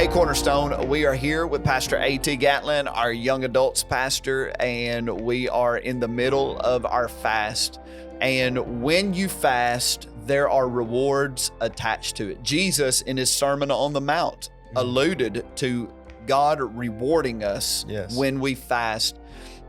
Hey, Cornerstone, we are here with Pastor A.T. Gatlin, our young adults pastor, and we are in the middle of our fast. And when you fast, there are rewards attached to it. Jesus, in his Sermon on the Mount, alluded to God rewarding us when we fast.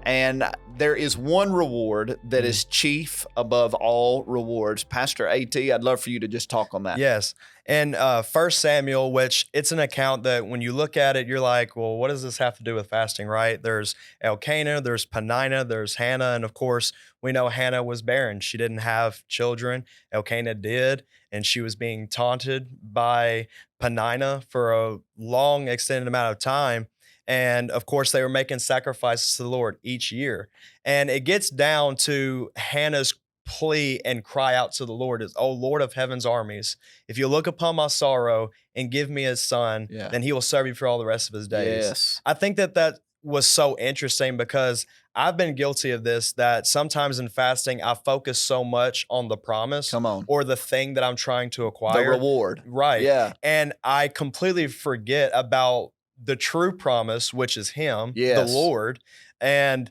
And there is one reward that is chief above all rewards. Pastor A.T., I'd love for you to just talk on that. Yes. And 1 Samuel, which it's an account that when you look at it, you're like, well, what does this have to do with fasting, right? There's Elkanah, there's Peninnah, there's Hannah. And of course, we know Hannah was barren. She didn't have children. Elkanah did. And she was being taunted by Peninnah for a long extended amount of time. And of course, they were making sacrifices to the Lord each year. And it gets down to Hannah's plea and cry out to the Lord is, "Oh, Lord of heaven's armies, if you look upon my sorrow and give me a son, then he will serve you for all the rest of his days." Yes. I think that was so interesting because I've been guilty of this, that sometimes in fasting, I focus so much on the promise or the thing that I'm trying to acquire. The reward. Right. Yeah. And I completely forget about the true promise, which is him, the Lord. And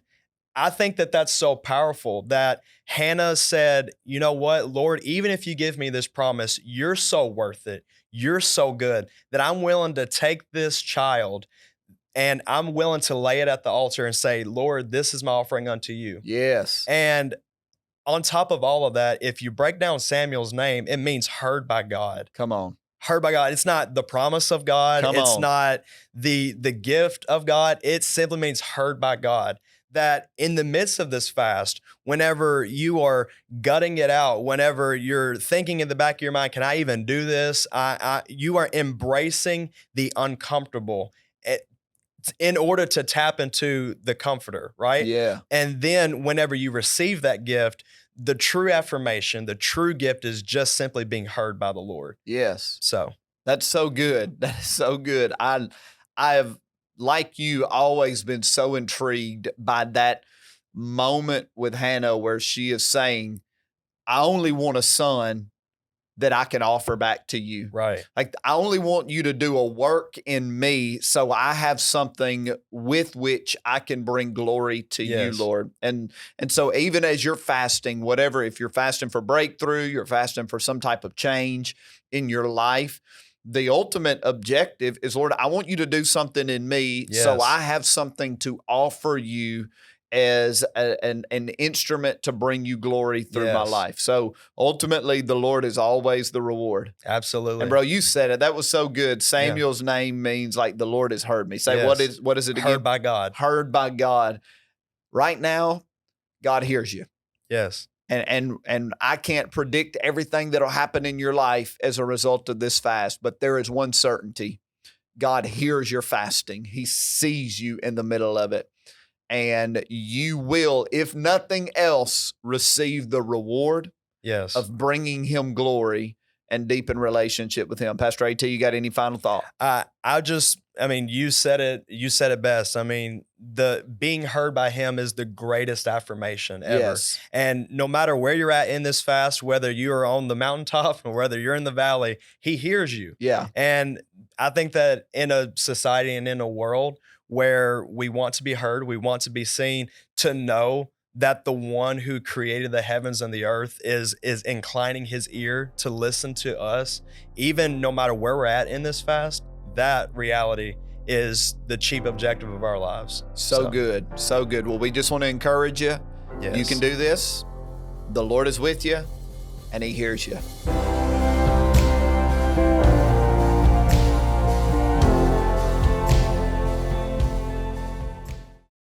I think that that's so powerful that Hannah said, you know what, Lord, even if you give me this promise, you're so worth it. You're so good that I'm willing to take this child and I'm willing to lay it at the altar and say, Lord, this is my offering unto you. Yes. And on top of all of that, if you break down Samuel's name, it means heard by God. Come on. Heard by God. It's not the promise of God. It's not the gift of God. It simply means heard by God. That in the midst of this fast, whenever you are gutting it out, whenever you're thinking in the back of your mind, can I even do this? You are embracing the uncomfortable in order to tap into the comforter, right? Yeah. And then whenever you receive that gift, the true affirmation, the true gift is just simply being heard by the Lord. Yes. So that's so good. That is so good. I have, like you, always been so intrigued by that moment with Hannah where she is saying, I only want a son that I can offer back to you. Right. Like, I only want you to do a work in me so I have something with which I can bring glory to you, Lord. And so even as you're fasting, whatever, if you're fasting for breakthrough, you're fasting for some type of change in your life, the ultimate objective is, Lord, I want you to do something in me so I have something to offer you as an instrument to bring you glory through my life. So ultimately, the Lord is always the reward. Absolutely. And bro, you said it. That was so good. Samuel's name means like the Lord has heard me. Say, what is it again? Heard by God. Heard by God. Right now, God hears you. Yes. And I can't predict everything that'll happen in your life as a result of this fast, but there is one certainty. God hears your fasting. He sees you in the middle of it. And you will, if nothing else, receive the reward of bringing him glory and deepen relationship with him. Pastor A.T., you got any final thought? You said it best. I mean, the being heard by him is the greatest affirmation ever. Yes. And no matter where you're at in this fast, whether you are on the mountaintop or whether you're in the valley, he hears you. Yeah. And I think that in a society and in a world where we want to be heard, we want to be seen, to know that the one who created the heavens and the earth is inclining his ear to listen to us, even no matter where we're at in this fast, that reality is the chief objective of our lives. So good. So good. Well, we just want to encourage you. Yes. You can do this. The Lord is with you and he hears you.